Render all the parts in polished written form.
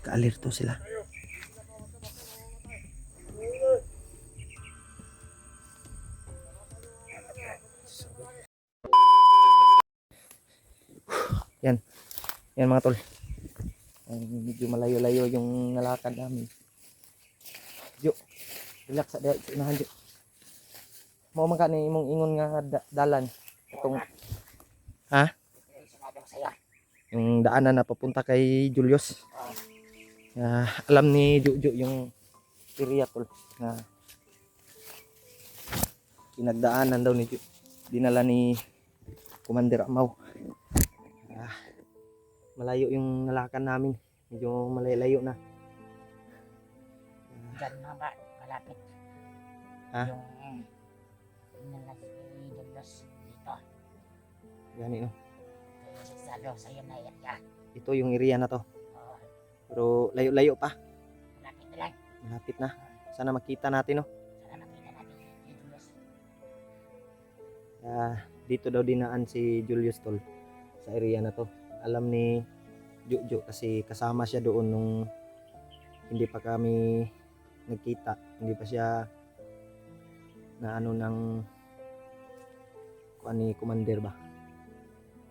Nagka-alerto sila. Yan. Yan mga tol. Ay, medyo malayo-layo yung nalakad namin. Jo, relax sa unahan jo. Mao man ka ni imong ingon nga dalan. Itong ha? Yung daanan na papunta kay Julius. Alam ni Jojo yung area tol na pinagdaanan daw ni dinala ni Commander Amaw. Malayo yung nalakan namin. Medyo malayo na. Diyan na ba? Malapit. Ha? Yung Julius dito. Gani no. Salo sa iyo na area. Ito yung area na to. Oo. Pero layo-layo pa. Malapit na lang. Malapit na. Sana makita natin no. Sana makita natin si Julius. Dito daw dinaan si Julius tol sa area na to. Alam ni Jojo kasi kasama siya doon nung hindi pa kami nagkita. Hindi pa siya na ano ng kuan ni Commander ba.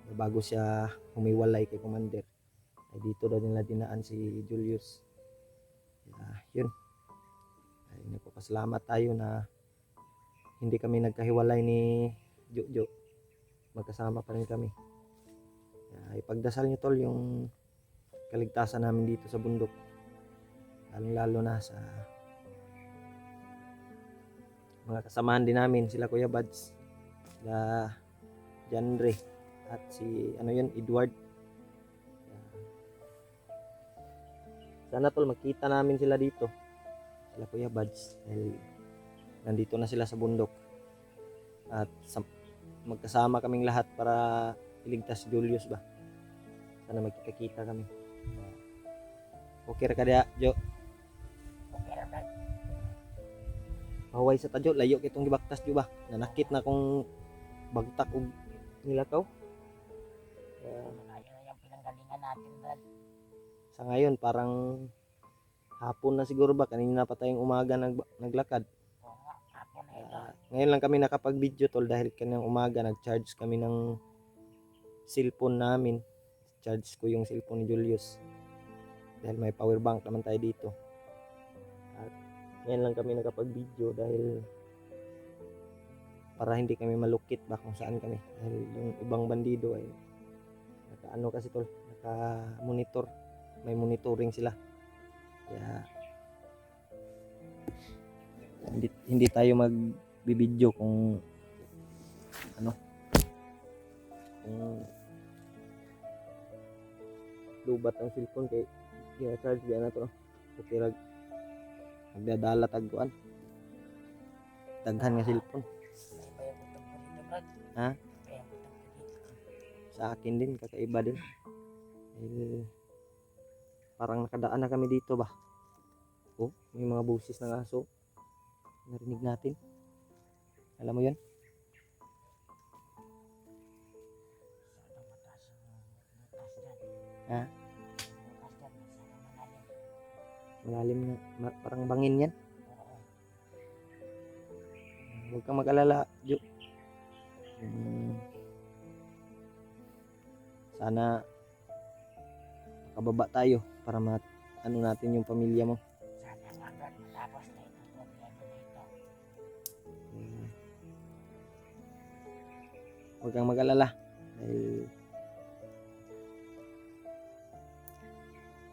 Bago siya humiwalay kay Commander. Ay dito daw nila dinaan si Julius. Yun. Ay nagpapasalamat tayo na hindi kami nagkahiwalay ni Jojo. Magkasama pa rin kami. Ipagdasal niyo tol yung kaligtasan namin dito sa bundok. Lalo na sa mga kasamahan din namin, sila Kuya Bads, sila Janre, at si Edward. Sana tol makita namin sila dito, sila Kuya Bads, dahil nandito na sila sa bundok at magkasama kaming lahat para iligtas si Julius ba. Sana magkikita kami. Okay ra ka diya, Jo? Okay ra ba? Pahaway sa tadyo, layo kitong gibaktas Jo ba? Nanakit na kung bagtak og nilakaw. Malayo na yung pinanggalingan natin, Brad. Sa ngayon parang hapon na siguro ba, kanina pa tayong umaga naglakad. Oo nga, hapon na ito. Ngayon lang kami nakapag-video tol dahil kanyang umaga nag-charge kami ng cellphone namin. Charge ko yung cellphone ni Julius dahil may power bank naman tayo dito. At ngayon lang kami nakapag-video dahil para hindi kami malukit ba kung saan kami, dahil yung ibang bandido ay naka kasi tol, naka-monitor, may monitoring sila. Kaya hindi tayo mag-video kung lubat ang cellphone kay gina-charge biya na to. Okay rag nagdadala tagkuan. Daghan nga cellphone. May butang po dito, Brad. Ha? May butang po dito. Sa akin din, kakaiba din. Parang nakadaan na kami dito ba? Oh, may mga busis ng aso. Narinig natin. Alam mo yun? Ha? Malalim na, parang bangin yan. Huwag kang mag-alala, Jo. Sana makababa tayo para ano natin yung pamilya mo. Sana nga, Brad, matapos na itong problema na ito. Huwag kang mag-alala dahil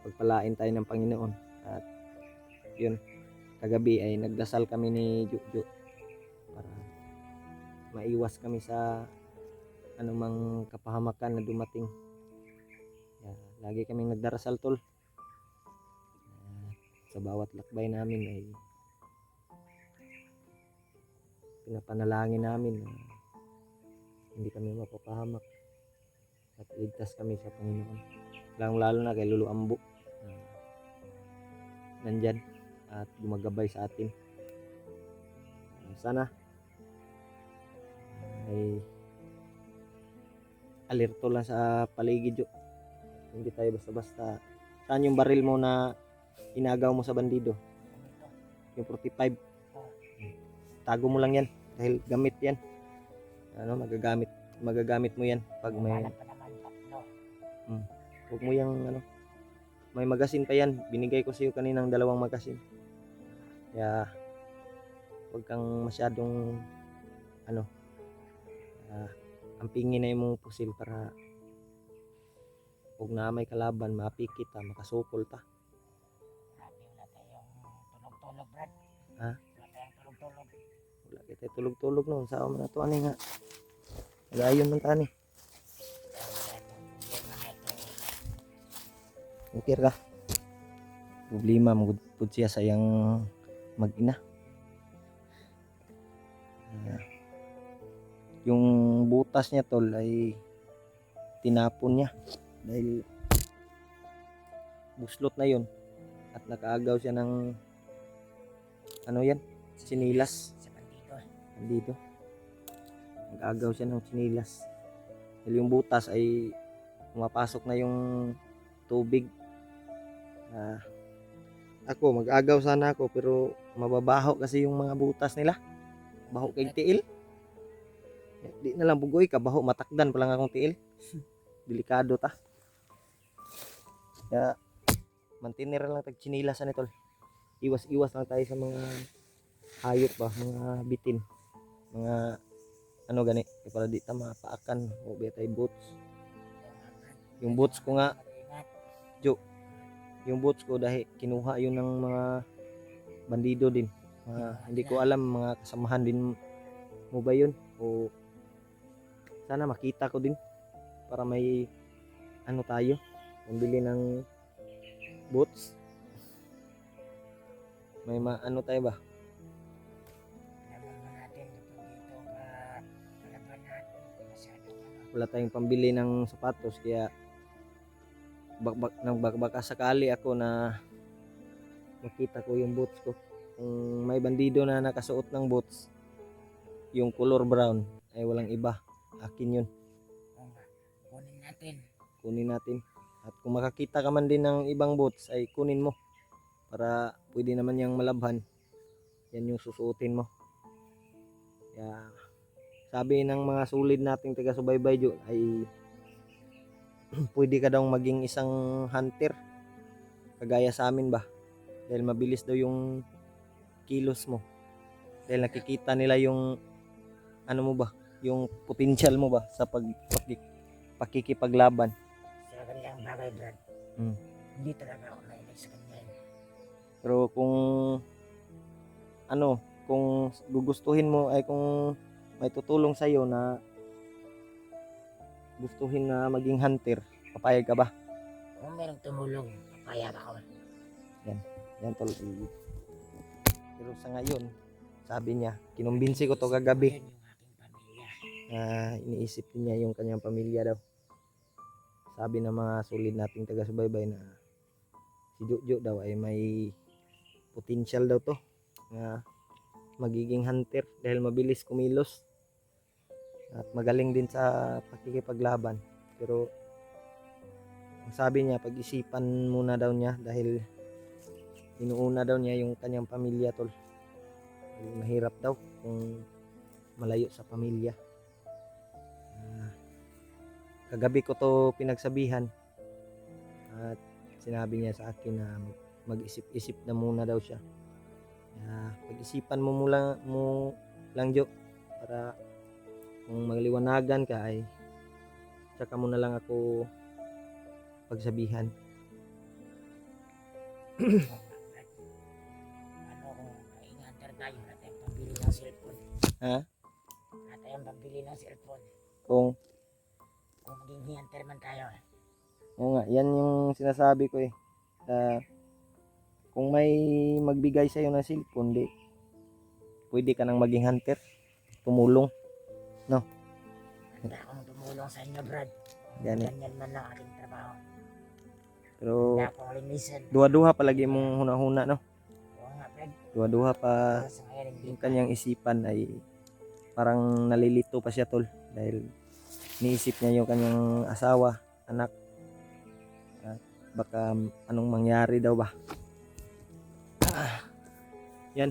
pagpalain tayo ng Panginoon. At yun, kagabi ay nagdasal kami ni Jojo para maiwas kami sa anumang kapahamakan na dumating. Lagi kaming nagdarasal tol. Sa bawat lakbay namin ay pinapanalangin namin na hindi kami mapapahamak at iligtas kami sa Panginoon. Lalo na kay Lolo Ambo. Nandyan at gumagabay sa atin. Sana ay alerto lang sa paligid, Jo. Hindi tayo basta-basta Saan yung baril mo na inagaw mo sa bandido? Dito. Yung 45. Oh. Tago mo lang yan dahil gamit yan. Ano, magagamit mo yan pag may Hanap pa naman tatlo. huwag mo yung ano, may magasin pa yan. Binigay ko sa iyo kaninang 2 magasin. Kaya huwag kang masyadong ano, ampingin na yung pusil para huwag na may kalaban, mapikit ta, makasupol ta. Grabe, wala tayong tulog-tulog, Brad. Ha? Wala tayong tulog-tulog. Wala kita tulog-tulog no, sa mo na to ani nga. Nagayon man tani. Okay ka. Problema mo pud siya sa iyang mag-ina. Yung butas niya tol ay tinapon niya dahil buslot na yun at nakaagaw siya ng ano yan, sinilas. Sa bandito. Dito nag-agaw siya ng sinilas dahil yung butas ay pumapasok na yung tubig. Ako mag-agaw sana ako pero mababaho kasi yung mga butas nila, baho kay tiil. Di na lang bugoy ka, baho matakdan pa lang akong tiil. Delikado ta. Kaya mantinir lang tag sinilas ani tol. Iwas-iwas lang tayo sa mga hayop ba, mga bitin. Mga ano gani, para di ta mapaakan o betay boots. Yung boots ko nga, yung boots ko dahil kinuha yun ng mga bandido din. Hindi ko alam mga kasamahan din mo ba yun o sana makita ko din para may ano tayo, pambili ng boots. May ano tayo ba? Alam mo natin dito palaban natin. Masyadong Wala tayong pambili ng sapatos kaya baka sakali ako na makita ko yung boots ko. Kung may bandido na nakasuot ng boots, yung color brown ay walang iba. Akin yun. Oo nga. Kunin natin. Kunin natin. At kung makakita ka man din ng ibang boots ay kunin mo. Para pwede naman yung malabhan. Yan yung susuotin mo. Kaya sabi ng mga sulid nating taga-subaybay dyan ay pwede ka daw maging isang hunter. Kagaya sa amin ba? Dahil mabilis daw yung kilos mo. Dahil nakikita nila yung ano mo ba? Yung potential mo ba sa pakikipaglaban. Sa kanilang bagay, Brad. Hindi talaga ako nainig sa kanya. Pero kung gugustuhin mo ay kung may tutulong sa iyo na gustuhin na maging hunter, papayag ka ba? Kung merong tumulong, papayag ako. Yan tol. Pero sa ngayon, sabi niya, kinumbinsi ko to kagabi. Yun yung aking pamilya. Iniisip niya yung kanyang pamilya daw. Sabi ng mga sulid nating taga-subaybay na si Jojo daw ay may potential daw to na magiging hunter dahil mabilis kumilos at magaling din sa pakikipaglaban. Pero ang sabi niya, pag-isipan muna daw niya dahil inuuna daw niya yung kanyang pamilya tol. Mahirap daw kung malayo sa pamilya. Kagabi ko to pinagsabihan at sinabi niya sa akin na mag-isip-isip na muna daw siya. Pag-isipan mo lang Jo, para kung magliwanagan ka ay tsaka mo na lang ako pagsabihan. Ano kung ingantar tayo, wala tayong pambili ng cellphone. Ha? Wala tayong pambili ng cellphone. Kung Maging hinter man tayo. oo nga, yan yung sinasabi ko eh. Kung may magbigay sa'yo ng cellphone, di, pwede ka nang maging hunter. Tumulong. Handa akong tumulong sa inyo, Brad. Ganit. Ganyan man lang aking trabaho. Pero Handa akong linisan. duha-duha palagi mong huna-huna, no? Oo nga, Brad. Duha-duha pa Pero sa ngayon, hindi yung pa. kanyang isipan ay parang nalilito pa siya tol dahil niisip niya yung kanyang asawa, anak. baka anong mangyari daw ba. Yan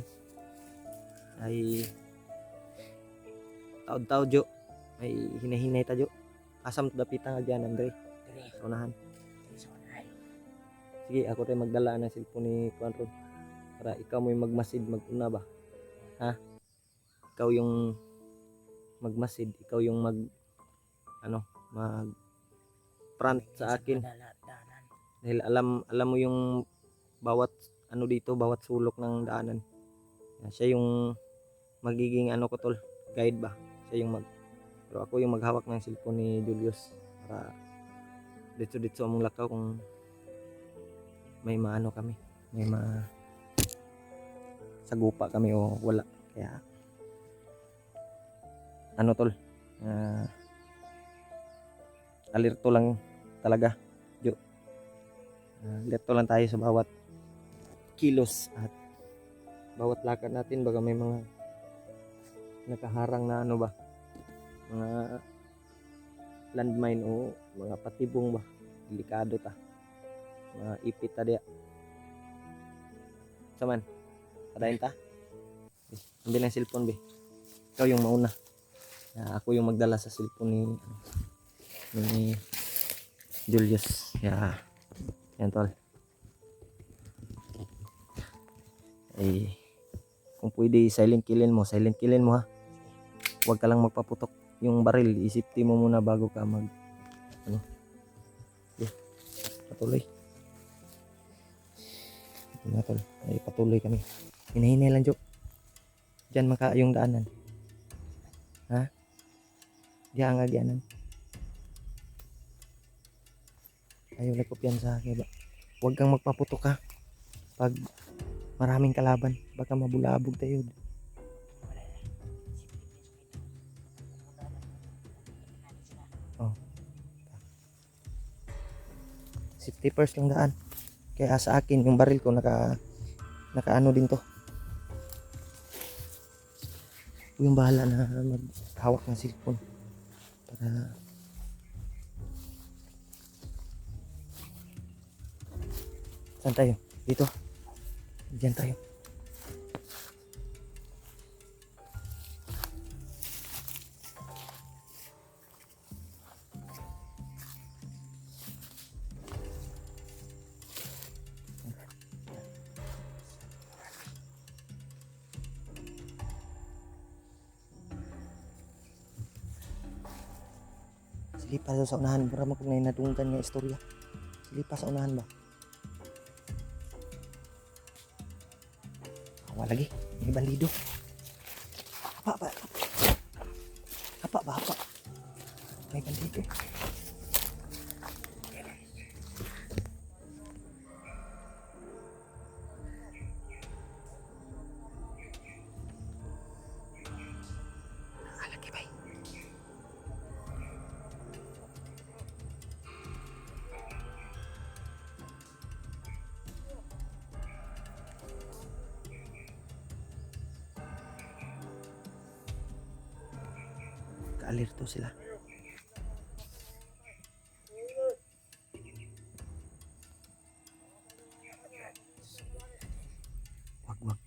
ay taod-taod jo ay hinahinay ta jo asam to dapitan nga dyan Andre Dali. sa unahan. Dali sa unahan. Sige ako rin magdala ng cellphone ni Kuan Rod para ikaw mo yung magmasid maguna ba, ha? Ikaw yung magmasid, ikaw yung mag front sa akin Daanan. dahil alam mo yung bawat dito, bawat sulok ng daanan. Siya yung magiging ko tol, guide ba. Siya yung pero ako yung maghawak ng cellphone ni Julius para dito among lakaw kung may kami, may sagupa kami o wala. Kaya tol, alerto lang talaga Jo. Alerto lang tayo sa bawat kilos at bawat lakad natin, baka may mga nakaharang na mga landmine o mga patibong ba, delikado ta, mga ipit ta diya saman padayon ta. Hindi lang cellphone be, ikaw yung mauna. Ako yung magdala sa cellphone ni Julius. Yan tol. Ay kung pwede silent killin mo ha. Huwag ka lang magpaputok yung baril, isipti mo muna bago ka patuloy. Ito na tol, ay patuloy kami. Hinahinay lang Jo. Diyan maka yung daanan. Ha? Diyan nga diyanan. Ayaw lang kopyan sa akin ba. Huwag kang magpaputok ha. Pag maraming kalaban, baka mabulabog tayo. Safety first lang daan. Kaya sa akin yung baril ko naka din to. Yung bahala na maghawak ng cellphone para saan tayo? Dito. Diyan tayo. Silipa sa unahan para mo kung nadunggan nga istorya. Silipa sa unahan ba? Awa lagi, may bandido. Apa. May bandido. Lagi bay. Ka-alerto sila. Wag.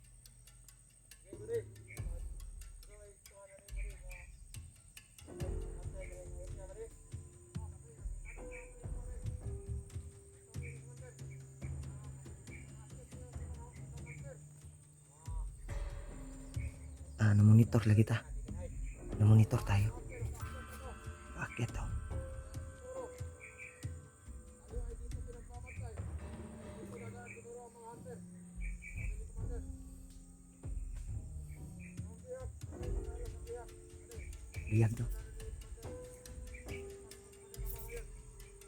Namonitor lagi ta. Namonitor tayo. Paakyat to. Lihat to.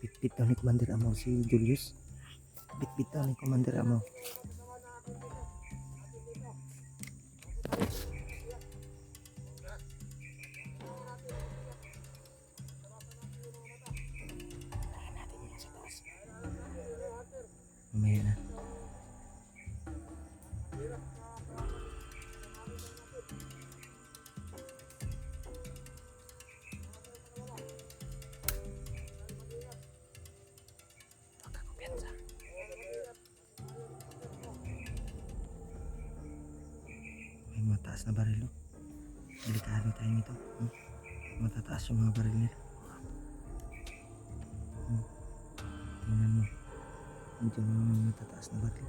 Bit-bit daw ni Commander Amaw si Julius. Bit-bit daw ni Commander Amaw. Mamaya na. Huwag ka kumpiyansa. na baril. Oh. Delikado tayo nito. Matataas yung mga baril nila. Tingnan mo. Medyo matataas na baril.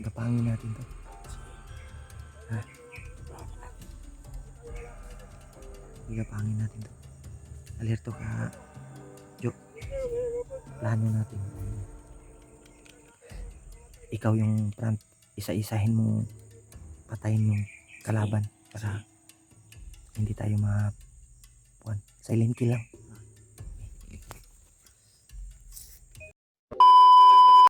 Gapangin natin to. Ha? Gapangin natin to. Alerto ka, Jo. Plano natin. Ikaw yung front. Isa-isahin mo patayin yung kalaban para hindi tayo silent kill lang.